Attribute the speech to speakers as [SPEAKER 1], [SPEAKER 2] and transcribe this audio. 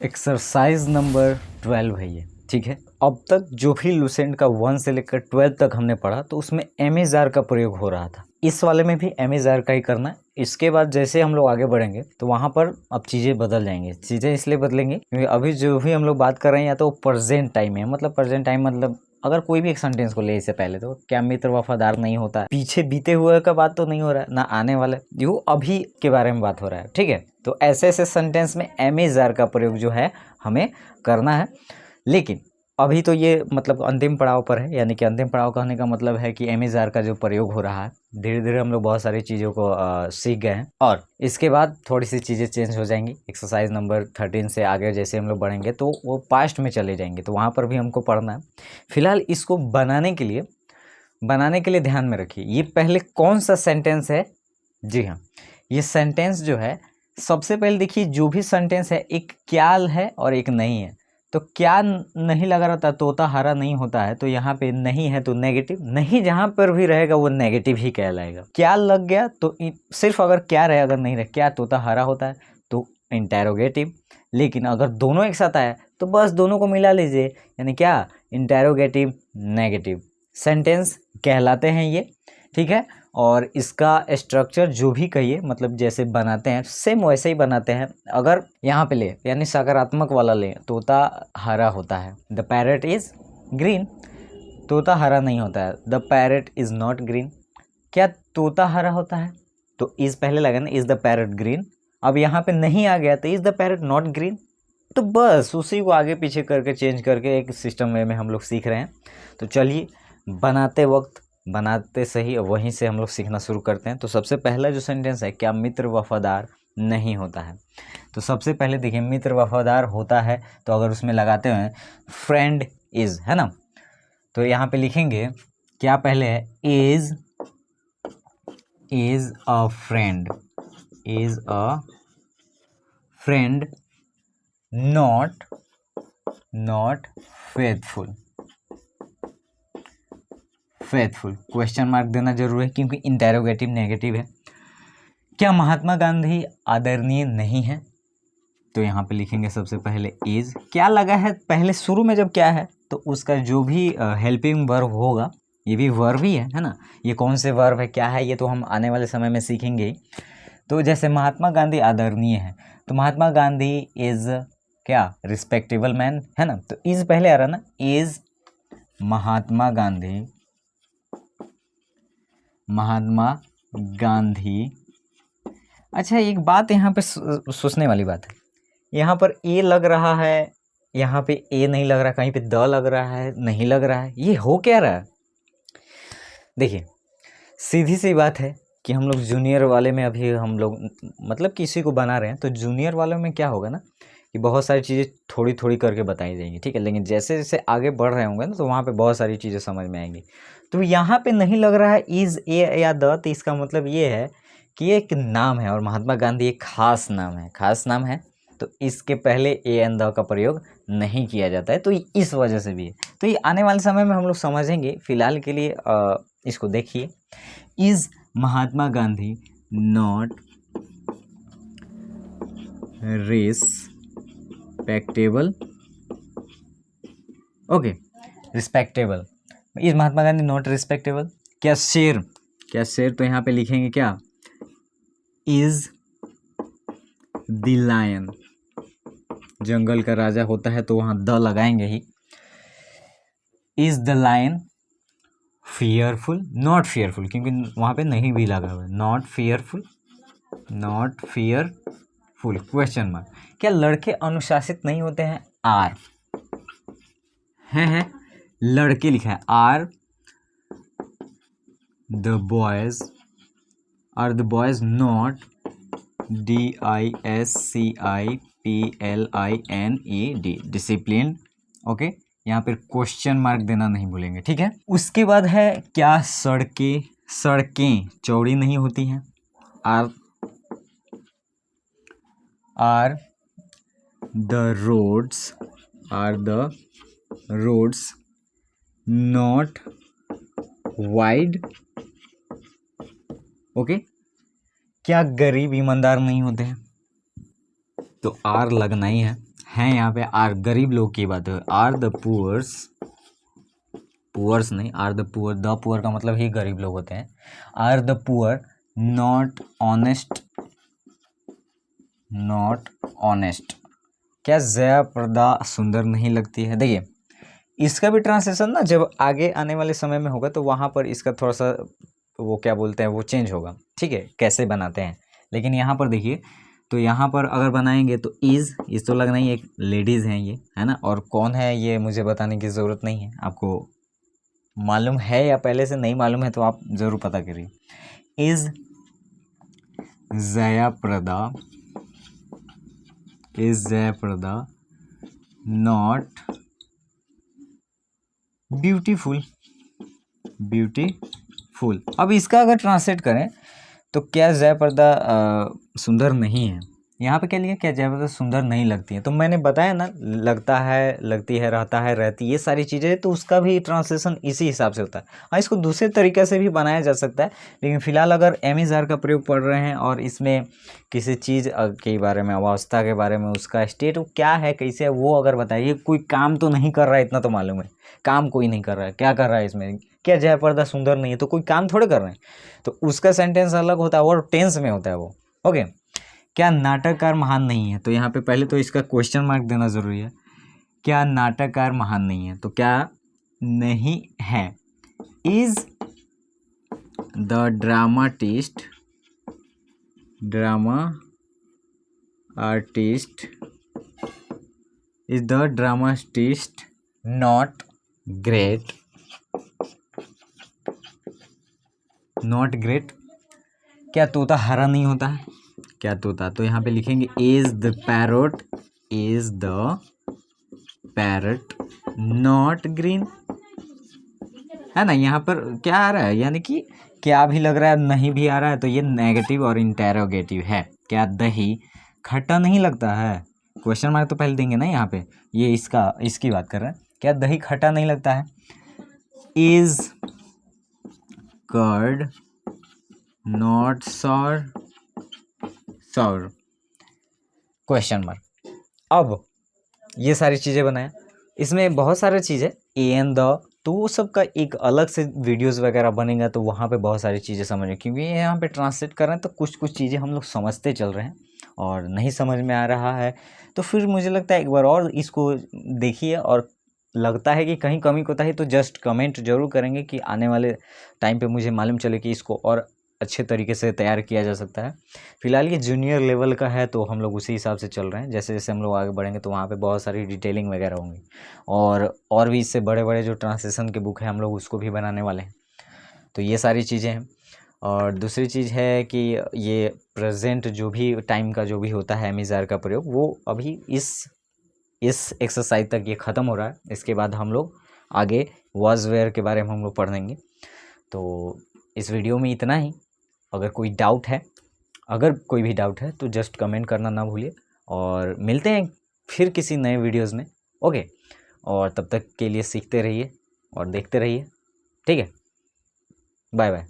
[SPEAKER 1] Exercise number 12 है ये, ठीक है। अब तक जो भी लुसेंट का 1 से लेकर 12 तक हमने पढ़ा तो उसमें एमेजार का प्रयोग हो रहा था। इस वाले में भी एमेजार का ही करना है। इसके बाद जैसे हम लोग आगे बढ़ेंगे तो वहाँ पर अब चीज़ें बदल जाएंगी। चीज़ें इसलिए बदलेंगी क्योंकि अभी जो भी हम लोग बात कर रहे हैं या तो प्रेजेंट टाइम है, मतलब प्रेजेंट टाइम मतलब अगर कोई भी एक सेंटेंस को ले इससे पहले तो क्या मित्र वफादार नहीं होता है, पीछे बीते हुए का बात तो नहीं हो रहा है ना आने वाले, यो अभी के बारे में बात हो रहा है, ठीक है। तो ऐसे ऐसे सेंटेंस में एमेजार का प्रयोग जो है हमें करना है। लेकिन अभी तो ये मतलब अंतिम पड़ाव पर है, यानी कि अंतिम पड़ाव कहने का मतलब है कि एमेजार का जो प्रयोग हो रहा है धीरे धीरे हम लोग बहुत सारी चीज़ों को सीख गए हैं और इसके बाद थोड़ी सी चीज़ें चेंज हो जाएंगी। एक्सरसाइज नंबर 13 से आगे जैसे हम लोग बढ़ेंगे तो वो पास्ट में चले जाएंगे, तो वहाँ पर भी हमको पढ़ना है। फिलहाल इसको बनाने के लिए ध्यान में रखिए ये पहले कौन सा सेंटेंस है। जी हाँ, ये सेंटेंस जो है सबसे पहले देखिए, जो भी सेंटेंस है एक क्या है और एक नहीं है। तो क्या नहीं लगा रहता तोता हरा नहीं होता है, तो यहाँ पे नहीं है तो नेगेटिव, नहीं जहाँ पर भी रहेगा वो नेगेटिव ही कहलाएगा। क्या लग गया तो सिर्फ अगर क्या रहे, अगर नहीं रहे क्या तोता हरा होता है तो इंटेरोगेटिव। लेकिन अगर दोनों एक साथ आया तो बस दोनों को मिला लीजिए, यानी क्या इंटेरोगेटिव नेगेटिव सेंटेंस कहलाते हैं ये, ठीक है। और इसका स्ट्रक्चर जो भी कहिए मतलब जैसे बनाते हैं सेम वैसे ही बनाते हैं। अगर यहाँ पे ले यानी सकारात्मक वाला ले, तोता हरा होता है, द पैरट इज ग्रीन, तोता हरा नहीं होता है, the parrot is not green. क्या तोता हरा होता है तो इज पहले लगा ना, इज द पैरट ग्रीन। अब यहाँ पे नहीं आ गया तो is the parrot not green. तो बस उसी को आगे पीछे करके चेंज करके एक सिस्टम वे में हम लोग सीख रहे हैं। तो चलिए बनाते सही वहीं से हम लोग सीखना शुरू करते हैं। तो सबसे पहला जो सेंटेंस है, क्या मित्र वफादार नहीं होता है। तो सबसे पहले देखिए मित्र वफादार होता है, तो अगर उसमें लगाते हैं फ्रेंड इज, है ना, तो यहाँ पे लिखेंगे क्या पहले है, is a friend, is a friend not faithful. Question mark देना जरूरी है क्योंकि इंटेरोगेटिव नेगेटिव है। क्या महात्मा गांधी आदरणीय नहीं है, तो यहाँ पे लिखेंगे सबसे पहले इज, क्या लगा है पहले शुरू में जब क्या है तो उसका जो भी हेल्पिंग वर्ब होगा, ये भी वर्ब ही है ना। ये कौन से वर्ब है क्या है ये तो हम आने वाले समय में सीखेंगे। तो जैसे महात्मा गांधी आदरणीय है तो महात्मा गांधी इज क्या रिस्पेक्टेबल मैन, है ना, तो इज पहले आ रहा ना, इज महात्मा गांधी। अच्छा एक बात यहाँ पे सोचने वाली बात है, यहाँ पर ए लग रहा है, यहाँ पे ए नहीं लग रहा, कहीं पे द लग रहा है, नहीं लग रहा है, ये हो क्या रहा है। देखिए सीधी सी बात है कि हम लोग जूनियर वाले में अभी हम लोग मतलब किसी को बना रहे हैं, तो जूनियर वाले में क्या होगा ना कि बहुत सारी चीज़ें थोड़ी थोड़ी करके बताई जाएंगी, ठीक है। लेकिन जैसे जैसे आगे बढ़ रहे होंगे ना तो वहाँ पे बहुत सारी चीज़ें समझ में आएंगी। तो यहाँ पे नहीं लग रहा है इज ए या द, तो इसका मतलब ये है कि ये एक नाम है और महात्मा गांधी एक खास नाम है, तो इसके पहले ए एंड द का प्रयोग नहीं किया जाता है, तो इस वजह से भी है। तो ये आने वाले समय में हम लोग समझेंगे। फिलहाल के लिए इसको देखिए, is Mahatma Gandhi not respectable, okay respectable, is Mahatma Gandhi not respectable. क्या शेर तो यहाँ पे लिखेंगे क्या, इज द लायन, जंगल का राजा होता है तो वहाँ द लगाएंगे ही। Is the lion fearful, not fearful क्योंकि वहाँ पे नहीं भी लगा हुआ है, नॉट फियरफुल क्वेश्चन मार्क। क्या लड़के अनुशासित नहीं होते हैं, आर है लड़के लिखा है, are the boys not disciplined, discipline, okay. यहाँ पर क्वेश्चन मार्क देना नहीं भूलेंगे, ठीक है। उसके बाद है क्या सड़कें चौड़ी नहीं होती हैं, are the roads not wide, okay. क्या गरीब ईमानदार नहीं होते हैं, तो आर लगना ही है हैं यहाँ पे आर, गरीब लोग की बात है, आर द पुअर्स, पुअर्स नहीं, are the poor, the poor का मतलब ही गरीब लोग होते हैं। Are the poor not honest, not honest. क्या जया प्रदा सुंदर नहीं लगती है? देखिए इसका भी ट्रांसलेशन ना जब आगे आने वाले समय में होगा तो वहाँ पर इसका थोड़ा सा वो क्या बोलते हैं वो चेंज होगा, ठीक है, कैसे बनाते हैं। लेकिन यहाँ पर देखिए, तो यहाँ पर अगर बनाएंगे तो इज़ तो लगना ही, एक लेडीज़ हैं ये, है ना, और कौन है ये मुझे बताने की ज़रूरत नहीं है, आपको मालूम है या पहले से नहीं मालूम है तो आप ज़रूर पता करिए। Is Jayaprada, is Jayaprada not beautiful, beautiful. अब इसका अगर ट्रांसलेट करें तो क्या जयाप्रदा सुंदर नहीं है, यहाँ पे क्या लिया, क्या जयाप्रदा सुंदर नहीं लगती है। तो मैंने बताया ना, लगता है, लगती है, रहता है, रहती, ये सारी चीज़ें, तो उसका भी ट्रांसलेशन इसी हिसाब से होता है। हाँ, इसको दूसरे तरीके से भी बनाया जा सकता है, लेकिन फिलहाल अगर एम इज़ आर का प्रयोग पढ़ रहे हैं और इसमें किसी चीज़ के बारे में, अवस्था के बारे में, उसका स्टेट क्या है, कैसे है, वो अगर बताइए। कोई काम तो नहीं कर रहा है, इतना तो मालूम है, काम कोई नहीं कर रहा है, क्या कर रहा है इसमें, क्या जयाप्रदा सुंदर नहीं है, तो कोई काम थोड़े कर रहे हैं, तो उसका सेंटेंस अलग होता है और टेंस में होता है वो। ओके, क्या नाटककार महान नहीं है, तो यहाँ पे पहले तो इसका क्वेश्चन मार्क देना ज़रूरी है। क्या नाटककार महान नहीं है, तो क्या नहीं है, is the dramatist, drama artist, is the dramatist not great, not great. क्या तोता हरा नहीं होता है, क्या तोता, तो यहाँ पे लिखेंगे is the parrot, is the parrot not green, है ना। यहाँ पर क्या आ रहा है, यानी कि क्या भी लग रहा है, नहीं भी आ रहा है, तो ये नेगेटिव और इंटेरोगेटिव है। क्या दही खट्टा नहीं लगता है, क्वेश्चन मार्क तो पहले देंगे ना यहाँ पे, ये इसकी बात कर रहे हैं। क्या दही खट्टा नहीं लगता है, is curd not sour, sour, question mark. अब ये सारी चीज़ें बनाया, इसमें बहुत सारी चीज़ें ए एन द, तो वो सब का एक अलग से वीडियोस वगैरह बनेगा, तो वहाँ पे बहुत सारी चीज़ें समझें, क्योंकि यहाँ पे ट्रांसलेट कर रहे हैं तो कुछ चीज़ें हम लोग समझते चल रहे हैं और नहीं समझ में आ रहा है, तो फिर मुझे लगता है एक बार और इसको देखिए, और लगता है कि कहीं कमी कोताही तो जस्ट कमेंट जरूर करेंगे कि आने वाले टाइम पे मुझे मालूम चले कि इसको और अच्छे तरीके से तैयार किया जा सकता है। फिलहाल ये जूनियर लेवल का है, तो हम लोग उसी हिसाब से चल रहे हैं। जैसे जैसे हम लोग आगे बढ़ेंगे तो वहाँ पे बहुत सारी डिटेलिंग वगैरह होंगी, और भी इससे बड़े बड़े जो ट्रांसलेशन के बुक है हम लोग उसको भी बनाने वाले हैं। तो ये सारी चीज़ें हैं। और दूसरी चीज़ है कि ये प्रेजेंट जो भी टाइम का जो भी होता है एम इज़ आर का प्रयोग, वो अभी इस एक्सरसाइज तक ये ख़त्म हो रहा है। इसके बाद हम लोग आगे वॉज वेयर के बारे में हम लोग पढ़ेंगे। तो इस वीडियो में इतना ही। अगर कोई डाउट है, अगर कोई भी डाउट है तो जस्ट कमेंट करना ना भूलिए, और मिलते हैं फिर किसी नए वीडियोज़ में। ओके, और तब तक के लिए सीखते रहिए और देखते रहिए, ठीक है, बाय बाय।